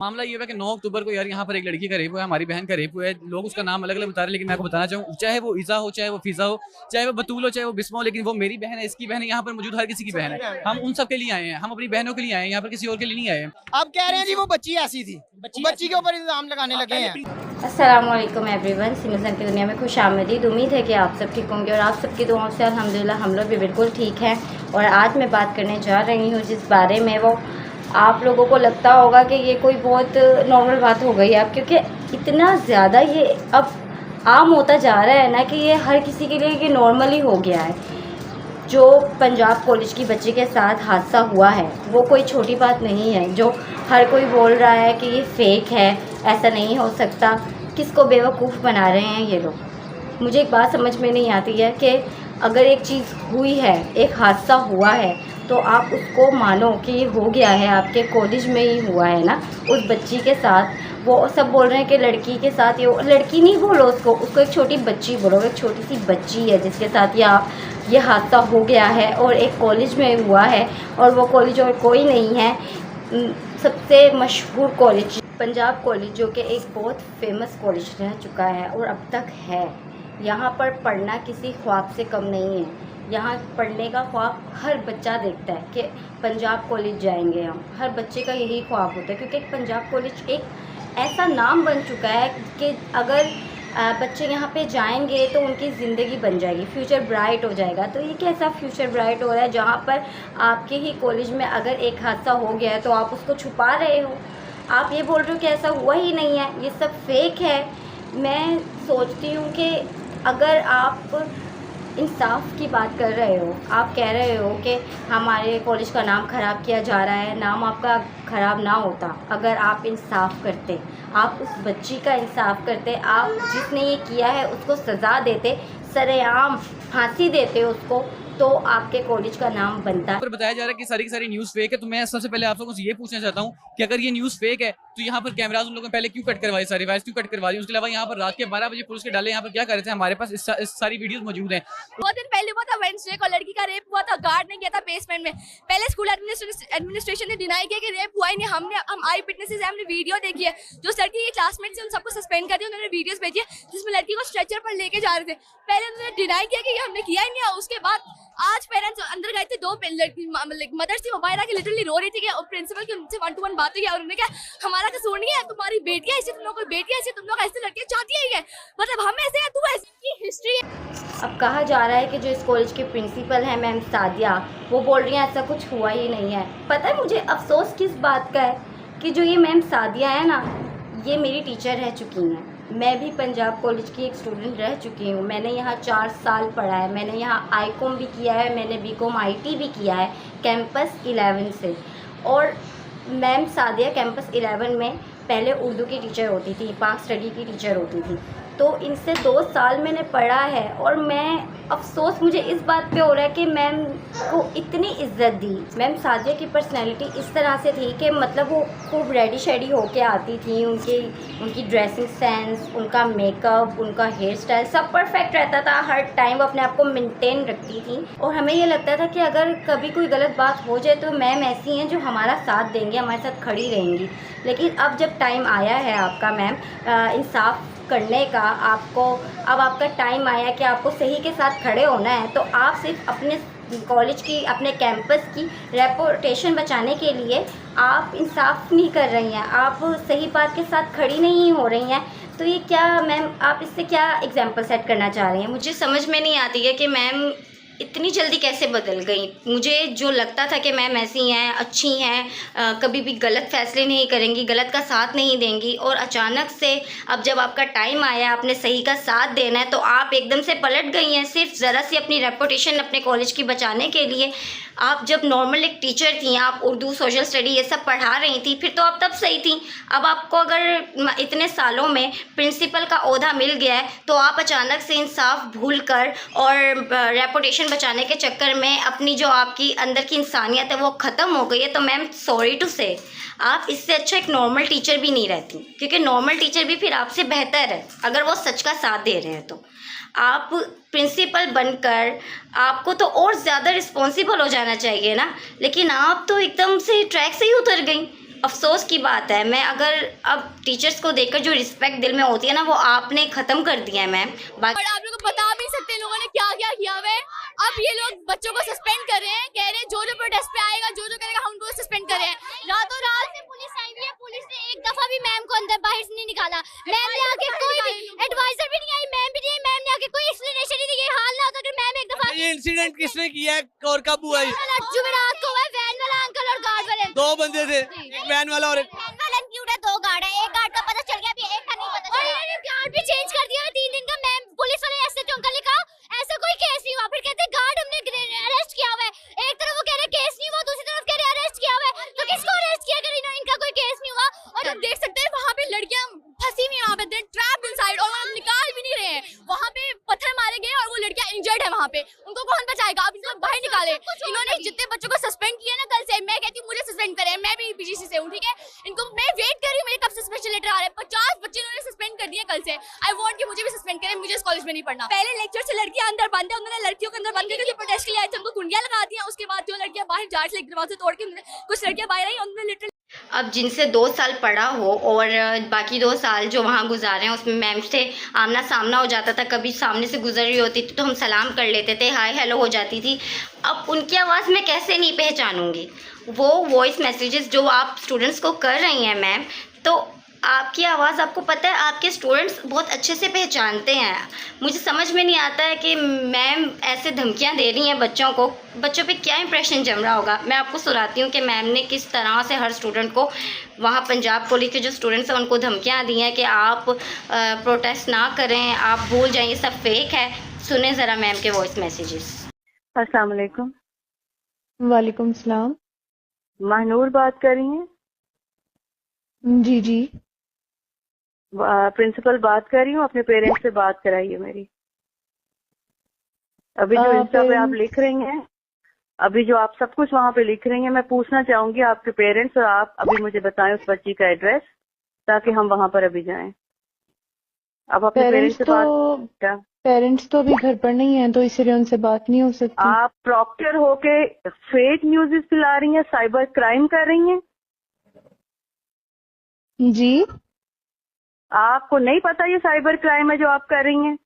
मामला ये हुआ कि 9 अक्टूबर को यार यहाँ पर एक लड़की का रेप हुआ है, हमारी बहन का रेप हुआ है। लोग उसका नाम अलग अलग बता रहे हैं, लेकिन मैं आपको बताना चाहूँ, चाहे वो ईजा हो, चाहे वो फिजा हो, चाहे वो बतूल हो, चाहे वो बिस्मा हो, लेकिन वो मेरी बहन है, इसकी बहन है, यहाँ पर मौजूद हर किसी की बहन है। हम उन सब के लिए आए हैं, हम अपनी बहनों के लिए आए हैं, यहाँ पर किसी और के लिए नहीं आए हैं। अब कह रहे हैं जी वो बच्ची ऐसी थी, बच्ची के ऊपर इल्जाम लगाने लगे हैं। अस्सलामुअलैकुम एवरीवन, सिमरन की दुनिया में खुश आमदीद। उम्मीद है कि आप सब ठीक होंगे और आप सबकी दुआओं से अल्हम्दुलिल्लाह हम लोग भी बिल्कुल ठीक हैं। और आज मैं बात करने जा रही हूँ जिस बारे में वो आप लोगों को लगता होगा कि ये कोई बहुत नॉर्मल बात हो गई है, क्योंकि इतना ज़्यादा ये अब आम होता जा रहा है ना कि ये हर किसी के लिए ये नॉर्मल ही हो गया है। जो पंजाब कॉलेज की बच्ची के साथ हादसा हुआ है वो कोई छोटी बात नहीं है। जो हर कोई बोल रहा है कि ये फेक है, ऐसा नहीं हो सकता, किसको बेवकूफ़ बना रहे हैं ये लोग। मुझे एक बात समझ में नहीं आती है कि अगर एक चीज़ हुई है, एक हादसा हुआ है, तो आप उसको मानो कि ये हो गया है, आपके कॉलेज में ही हुआ है ना उस बच्ची के साथ। वो सब बोल रहे हैं कि लड़की के साथ, ये लड़की नहीं बोलो उसको एक छोटी बच्ची बोलो। एक छोटी सी बच्ची है जिसके साथ ये हादसा हो गया है और एक कॉलेज में हुआ है, और वो कॉलेज और कोई नहीं है, सबसे मशहूर कॉलेज पंजाब कॉलेज, जो कि एक बहुत फेमस कॉलेज रह चुका है और अब तक है। यहाँ पर पढ़ना किसी ख्वाब से कम नहीं है। यहाँ पढ़ने का ख्वाब हर बच्चा देखता है कि पंजाब कॉलेज जाएंगे हम। हर बच्चे का यही ख्वाब होता है, क्योंकि पंजाब कॉलेज एक ऐसा नाम बन चुका है कि अगर बच्चे यहाँ पे जाएंगे तो उनकी ज़िंदगी बन जाएगी, फ्यूचर ब्राइट हो जाएगा। तो ये कैसा फ्यूचर ब्राइट हो रहा है जहाँ पर आपके ही कॉलेज में अगर एक हादसा हो गया है तो आप उसको छुपा रहे हो, आप ये बोल रहे हो कि ऐसा हुआ ही नहीं है, ये सब फेक है। मैं सोचती हूँ कि अगर आप इंसाफ की बात कर रहे हो, आप कह रहे हो कि हमारे कॉलेज का नाम ख़राब किया जा रहा है, नाम आपका ख़राब ना होता अगर आप इंसाफ करते, आप उस बच्ची का इंसाफ करते, आप जिसने ये किया है उसको सज़ा देते, सरेआम फांसी देते उसको, तो आपके कॉलेज का नाम बनता। पर बताया जा रहा है कि सारी की सारी न्यूज़ फेक है। तो मैं सबसे पहले आप लोगों से ये पूछना चाहता हूँ कि अगर ये न्यूज़ फेक है तो यहाँ पर कैमराज उन लोगों ने पहले क्यों कट करवाए, सारी वायर्स क्यों कट करवा दी? उसके अलावा यहाँ पर रात के 12 बजे पुलिस के डाले यहाँ पर क्या कर रहे थे? हमारे पास इस सारी वीडियोस मौजूद हैं। 2 दिन पहले हुआ था, वेडनेसडे को लड़की का रेप हुआ था, गार्ड ने किया था बेसमेंट में। पहले स्कूल एडमिनिस्ट्रेशन ने डिनाई किया कि रेप हुआ ही नहीं। हम आई विटनेसेस, हमने वीडियो देखी है, जो लड़की के क्लासमेट से उन सबको सस्पेंड कर दिया, उन्होंने वीडियोस भेजी है जिसमें लड़की को स्ट्रेचर पर लेके जा रहे थे। पहले उन्होंने डिनाई किया कि हमने किया ही नहीं है। उसके बाद आज पेरेंट्स अंदर गए थे, दो मदर्स थी, मोबाइल की लिटरली रो रही थी कि प्रिंसिपल की उनसे 1-to-1 बात हुई है और उन्होंने क्या हमारा कसूर नहीं है, तुम्हारी बेटियां ऐसी, तुम लोग कोई बेटियां ऐसी, तुम लोग ऐसे लड़के चाहती है, मतलब हम ऐसे हैं, तू ऐसी, की हिस्ट्री है। अब कहा जा रहा है कि जो इस कॉलेज के प्रिंसिपल हैं मैम सादिया, वो बोल रही हैं ऐसा कुछ हुआ ही नहीं है। पता है मुझे अफसोस किस बात का है कि जो ये मैम सादिया है ना, ये मेरी टीचर रह चुकी हैं। मैं भी पंजाब कॉलेज की एक स्टूडेंट रह चुकी हूँ। मैंने यहाँ 4 साल पढ़ा है। मैंने यहाँ आईकॉम भी किया है, मैंने बीकॉम आईटी भी किया है कैंपस 11 से। और मैम सादिया कैंपस 11 में पहले उर्दू की टीचर होती थी, पाक स्टडी की टीचर होती थी। तो इनसे 2 साल मैंने पढ़ा है और मैं अफसोस मुझे इस बात पे हो रहा है कि मैम को इतनी इज्जत दी। मैम सादिया की पर्सनैलिटी इस तरह से थी कि मतलब वो खूब रेडी शेडी होके आती थी। उनकी ड्रेसिंग सेंस, उनका मेकअप, उनका हेयर स्टाइल सब परफेक्ट रहता था। हर टाइम वो अपने आप को मेंटेन रखती थी और हमें ये लगता था कि अगर कभी कोई गलत बात हो जाए तो मैम ऐसी हैं जो हमारा साथ देंगी, हमारे साथ खड़ी रहेंगी। लेकिन अब जब टाइम आया है आपका मैम इंसाफ करने का, अब आपका टाइम आया कि आपको सही के साथ खड़े होना है, तो आप सिर्फ अपने कॉलेज की, अपने कैंपस की रेपुटेशन बचाने के लिए आप इंसाफ नहीं कर रही हैं, आप सही बात के साथ खड़ी नहीं हो रही हैं। तो ये क्या मैम, आप इससे क्या एग्जाम्पल सेट करना चाह रही हैं? मुझे समझ में नहीं आती है कि मैम इतनी जल्दी कैसे बदल गई। मुझे जो लगता था कि मैम ऐसी हैं, अच्छी हैं, कभी भी गलत फैसले नहीं करेंगी, गलत का साथ नहीं देंगी, और अचानक से अब जब आपका टाइम आया, आपने सही का साथ देना है, तो आप एकदम से पलट गई हैं सिर्फ ज़रा सी अपनी रेपुटेशन अपने कॉलेज की बचाने के लिए। आप जब नॉर्मल एक टीचर थी, आप उर्दू, सोशल स्टडी ये सब पढ़ा रही थी, फिर तो आप तब सही थी। अब आपको अगर इतने सालों में प्रिंसिपल का ओहदा मिल गया है तो आप अचानक से इंसाफ भूल कर और रेपुटेशन बचाने के चक्कर में अपनी जो आपकी अंदर की इंसानियत है वो ख़त्म हो गई है। तो मैम सॉरी टू से, आप इससे अच्छा एक नॉर्मल टीचर भी नहीं रहती, क्योंकि नॉर्मल टीचर भी फिर आपसे बेहतर है अगर वो सच का साथ दे रहे हैं। तो आप प्रिंसिपल बनकर आपको तो और ज़्यादा रिस्पॉन्सिबल हो जाना चाहिए ना, लेकिन आप तो एकदम से ट्रैक से ही उतर गई। अफसोस की बात है। मैं अगर अब टीचर्स को देखकर जो रिस्पेक्ट दिल में होती है ना, वो आपने ख़त्म कर दिया है मैम। और आप लोगों को बता भी नहीं सकते लोगों ने क्या क्या किया हुआ है। अब ये लोग बच्चों को सस्पेंड कर रहे हैं, कह रहे हैं जो जो प्रोटेस्ट पे आएगा, जो जो करेगा हम उनको सस्पेंड कर रहे हैं। रातों रात से पुलिस आई हुई है, पुलिस ने एक दफा भी मैम को अंदर बाहर से नहीं निकाला। मैम ने आके कोई भी एडवाइजर भी नहीं आई, मैम भी नहीं आई, मैम ने आके कोई एक्सप्लेनेशन नहीं दी। ये हाल ना होता अगर मैम एक दफा। ये इंसिडेंट किसने किया है और कब हुआ है? जुमेरात को हुआ है, वैन वाला अंकल और गार्ड वाले। 2 बंदे थे, एक वैन वाला और एक वैन वाला इंक्लूड है, 2 गार्ड है। एक गार्ड का पता चल गया, अभी एक का नहीं पता चला। और गार्ड भी चेंज कर दिया 3 दिन का। मैम पुलिस वाले एसएचओ अंकल ने कहा ऐसा कोई केस नहीं हुआ, फिर कहते हैं गार्ड हमने अरेस्ट किया हुआ है। एक तरफ वो कह रहे हैं केस नहीं हुआ, दूसरी तरफ कह रहे हैं अरेस्ट किया हुआ है। तो किसको अरेस्ट किया अगर इनका कोई केस नहीं हुआ? और आप देख सकते हैं वहाँ पे लड़कियां फंसी हुई हैं, वहाँ पे ट्रैप्ड इनसाइड, और वो निकाल भी नहीं रहे हैं। वहाँ पे पत्थर मारे गए और वो लड़कियां इंजर्ड है वहाँ पे। उनको कौन बचाएगा? अब इनको बाहर निकाले। इन्होंने जितने बच्चों को सस्पेंड किया ना कल से, मैं कहती हूँ मुझे सस्पेंड करें, मैं भी पीजीसी से हूँ, ठीक है। इनको मैं वेट कर रही हूँ मेरे कब से स्पेशल लेटर आ रहा है। 50 बच्चे इन्होंने सस्पेंड कर दिए कल से। आई वांट कि मुझे भी सस्पेंड करें, मुझे इस कॉलेज में नहीं पढ़ना। पहले लेक्चर से लड़कियां अंदर बंद है, उन्होंने लड़कियों के अंदर बंद करके प्रोटेस्ट के लिए आए थे, उनको कुंडियां लगा दी हैं। उसके बाद जो लड़कियां बाहर जार से दरवाजे तोड़ के कुछ लड़कियां बाहर आई, उन्होंने लिटरली अब जिनसे 2 साल पढ़ा हो और बाकी 2 साल जो वहाँ गुजारे हैं उसमें मैम से आमना सामना हो जाता था। कभी सामने से गुजर रही होती थी तो हम सलाम कर लेते थे, हाय हेलो हो जाती थी। अब उनकी आवाज़ मैं कैसे नहीं पहचानूंगी? वो वॉइस मैसेजेस जो आप स्टूडेंट्स को कर रही हैं मैम, तो आपकी आवाज़ आपको पता है आपके स्टूडेंट्स बहुत अच्छे से पहचानते हैं। मुझे समझ में नहीं आता है कि मैम ऐसे धमकियां दे रही हैं बच्चों को, बच्चों पे क्या इंप्रेशन जम रहा होगा। मैं आपको सुनाती हूँ कि मैम ने किस तरह से हर स्टूडेंट को, वहाँ पंजाब कॉलेज के जो स्टूडेंट्स हैं उनको धमकियां दी हैं कि आप प्रोटेस्ट ना करें, आप भूल जाएँ, ये सब फेक है। सुने ज़रा मैम के वॉइस मैसेजेस। अस्सलाम वालेकुम। वालेकुम सलाम। महनूर बात कर रही हैं? जी जी। प्रिंसिपल बात कर रही हूँ, अपने पेरेंट्स से बात कराइए मेरी। अभी जो इंस्टा पे आप लिख रही हैं, अभी जो आप सब कुछ वहाँ पे लिख रही हैं, मैं पूछना चाहूंगी आपके पेरेंट्स और आप अभी मुझे बताएं उस बच्ची का एड्रेस, ताकि हम वहाँ पर अभी जाएं। अब अपने पेरेंट्स से बात क्या? पेरेंट्स तो अभी घर पर नहीं है, तो इसलिए उनसे बात नहीं हो सकती। आप प्रॉक्टर होके फेक न्यूज़ फैला रही हैं, साइबर क्राइम कर रही हैं। जी, आपको नहीं पता ये साइबर क्राइम है जो आप कर रही हैं?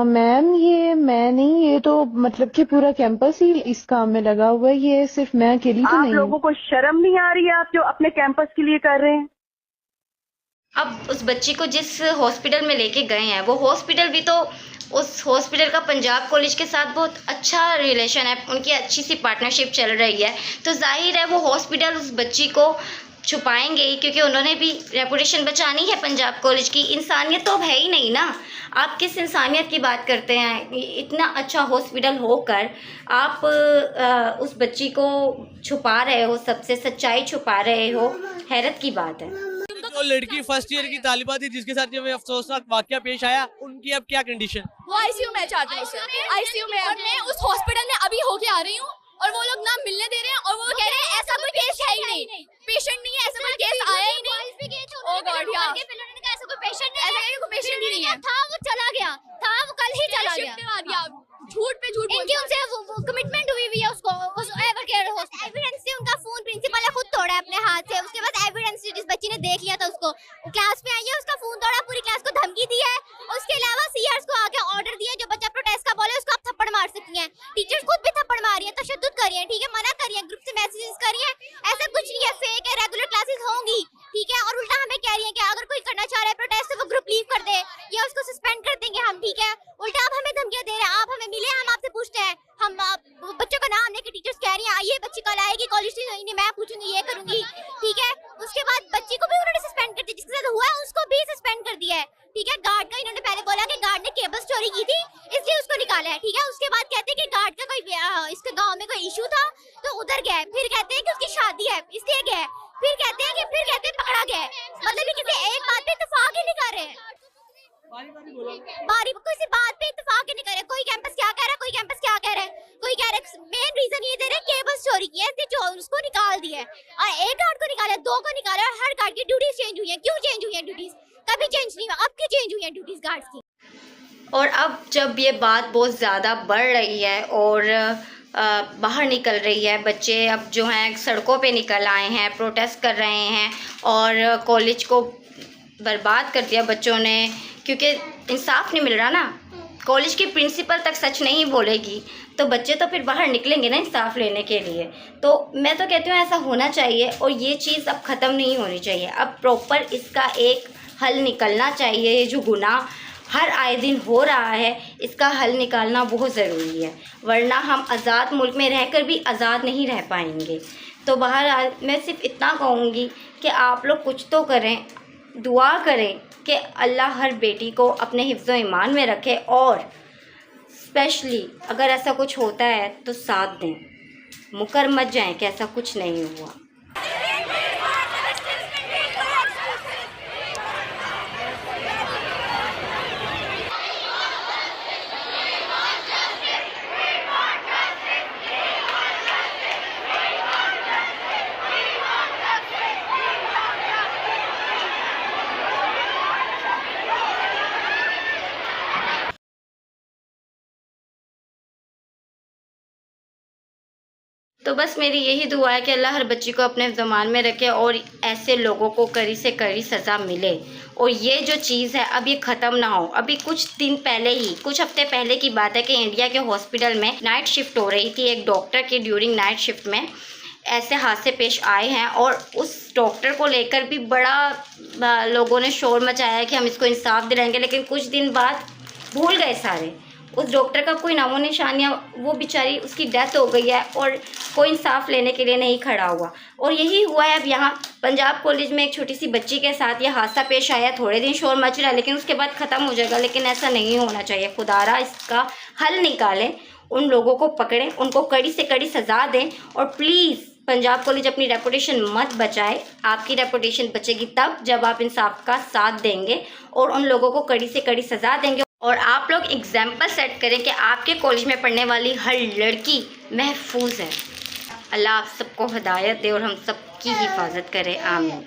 मैम ये मैं नहीं, ये तो मतलब कि पूरा कैंपस ही इस काम में लगा हुआ है, ये सिर्फ मैं अकेली तो आप नहीं। लोगों को शर्म नहीं आ रही है आप जो अपने कैंपस के लिए कर रहे हैं? अब उस बच्ची को जिस हॉस्पिटल में लेके गए हैं, वो हॉस्पिटल भी तो, उस हॉस्पिटल का पंजाब कॉलेज के साथ बहुत अच्छा रिलेशन है, उनकी अच्छी सी पार्टनरशिप चल रही है। तो जाहिर है वो हॉस्पिटल उस बच्ची को छुपाएंगे ही, क्योंकि उन्होंने भी रेपुटेशन बचानी है पंजाब कॉलेज की। इंसानियत तो अब है ही नहीं ना। आप किस इंसानियत की बात करते हैं? इतना अच्छा हॉस्पिटल होकर आप उस बच्ची को छुपा रहे हो, सबसे सच्चाई छुपा रहे हो। हैरत की बात है। जो लड़की फर्स्ट ईयर की तालिबा थी जिसके साथ जब अफसोसनाक वाकया पेश आया, उनकी अब क्या कंडीशन? वो आईसीयू में चाहती है, आईसीयू में। और मैं उस हॉस्पिटल में अभी होके आ रही हूँ और वो लोग ना मिलने दे रहे हैं और वो कह रहे हैं ऐसा कोई केस है ही नहीं, पेशेंट नहीं है, ऐसा कोई केस आया ही नहीं। ओ गॉड यार, ऐसा कोई पेशेंट नहीं है, ऐसा कोई पेशेंट ही नहीं है। था वो चला गया था, वो कल ही चला गया। झूठ पे झूठ, इनकी उनसे वो कमिटमेंट हुई हुई है उसको, उस एवर केयर हॉस्पिटल। एविडेंस से उनका फोन प्रिंसिपल ने खुद तोड़ा है अपने हाथ से। उसके बाद एविडेंस जिस बच्ची ने देख लिया था उसको, क्लास में आई है, उसका फोन तोड़ा, पूरी क्लास को धमकी दी है। उसके अलावा सीआरएस को आके ऑर्डर दिया, जो बच्चा प्रोटेस्ट का बोले उसको आप थप्पड़ मार सकती हैं। टीचर्स खुद भी थप्पड़ मार रही है, तशद्दुद कर रही है, ठीक है, मना कर रही है, ग्रुप से मैसेजेस कर रही है। ऐसा कुछ नहीं है, फेक है, रेगुलर क्लासेस होंगी, ठीक है। और उल्टा हमें कह रही है कि अगर कोई करना चाह रहा है प्रोटेस्ट तो वो ग्रुप लीव कर दे या उसको सस्पेंड कर देंगे हम, ठीक है। उल्टा आप हमें धमकियां दे रहे हैं। आप हमें मिले, हम आपसे पूछते हैं, हम बच्चों का नाम लेके टीचर्स कह रही हैं आइए बच्ची कल आएगी कॉलेज से, मैं पूछूंगी, ये करूंगी, ठीक है। उसके बाद बच्ची को भी उन्होंने सस्पेंड कर दिया, जिसके साथ हुआ है उसको भी सस्पेंड कर दिया है, ठीक है। गार्ड का इन्होंने पहले बोला कि गार्ड ने केबल्स चोरी की थी इसलिए उसको निकाला है, ठीक है। उसके बाद कहते हैं कि गार्ड का कोई इसके गांव में कोई इशू था तो उधर गया है, फिर कहते हैं कि उसकी शादी है इसलिए गया है, फिर कहते हैं पकड़ा गया है। मतलब ये किसी एक बात पे इत्तेफाक ही नहीं कर रहे हैं, बारी किसी बात पे इत्तेफाक ही नहीं कर रहे। कोई कैंपस क्या कह रहा है, कोई कैंपस क्या कह रहा है, कोई कह रहा है मेन रीजन ये दे रहे हैं केबल्स चोरी की है इसलिए उसको निकाल दिया है। और एक गार्ड को निकाला, 2 को निकाला, और हर गार्ड की ड्यूटीज चेंज हुई है। क्यों चेंज हुई है ड्यूटीज? कभी चेंज नहीं हुआ, अब क्यों चेंज हुई है ड्यूटीज गार्ड्स की? और अब जब ये बात बहुत ज़्यादा बढ़ रही है और बाहर निकल रही है। बच्चे अब जो हैं सड़कों पे निकल आए हैं, प्रोटेस्ट कर रहे हैं और कॉलेज को बर्बाद कर दिया बच्चों ने, क्योंकि इंसाफ नहीं मिल रहा ना। कॉलेज की प्रिंसिपल तक सच नहीं बोलेगी तो बच्चे तो फिर बाहर निकलेंगे ना इंसाफ लेने के लिए। तो मैं तो कहती हूँ ऐसा होना चाहिए और ये चीज़ अब ख़त्म नहीं होनी चाहिए। अब प्रॉपर इसका एक हल निकलना चाहिए। ये जो गुनाह हर आए दिन हो रहा है, इसका हल निकालना बहुत ज़रूरी है, वरना हम आज़ाद मुल्क में रहकर भी आज़ाद नहीं रह पाएंगे। तो बहरहाल मैं सिर्फ इतना कहूँगी कि आप लोग कुछ तो करें, दुआ करें कि अल्लाह हर बेटी को अपने हिफ्ज़ व ईमान में रखे और स्पेशली अगर ऐसा कुछ होता है तो साथ दें, मुकर मत जाएं कि ऐसा कुछ नहीं हुआ। तो बस मेरी यही दुआ है कि अल्लाह हर बच्ची को अपने ज़मान में रखे और ऐसे लोगों को कड़ी से कड़ी सज़ा मिले और ये जो चीज़ है अब ये ख़त्म ना हो। अभी कुछ दिन पहले ही, कुछ हफ्ते पहले की बात है कि इंडिया के हॉस्पिटल में नाइट शिफ्ट हो रही थी। एक डॉक्टर की ड्यूरिंग नाइट शिफ्ट में ऐसे हादसे पेश आए हैं और उस डॉक्टर को लेकर भी बड़ा लोगों ने शोर मचाया है कि हम इसको इंसाफ दिलाएंगे, लेकिन कुछ दिन बाद भूल गए सारे। उस डॉक्टर का कोई नामो निशानियाँ, वो बेचारी उसकी डेथ हो गई है और कोई इंसाफ लेने के लिए नहीं खड़ा हुआ। और यही हुआ है अब यहाँ पंजाब कॉलेज में एक छोटी सी बच्ची के साथ ये हादसा पेश आया। थोड़े दिन शोर मच रहा है लेकिन उसके बाद ख़त्म हो जाएगा, लेकिन ऐसा नहीं होना चाहिए। खुदारा इसका हल निकालें, उन लोगों को पकड़ें, उनको कड़ी से कड़ी सज़ा दें और प्लीज़ पंजाब कॉलेज अपनी रेपुटेशन मत बचाए। आपकी रेपुटेशन बचेगी तब जब आप इंसाफ का साथ देंगे और उन लोगों को कड़ी से कड़ी सज़ा देंगे और आप लोग एग्जाम्पल सेट करें कि आपके कॉलेज में पढ़ने वाली हर लड़की महफूज है। अल्लाह आप सबको हिदायत दे और हम सबकी हिफाजत करे। आमीन।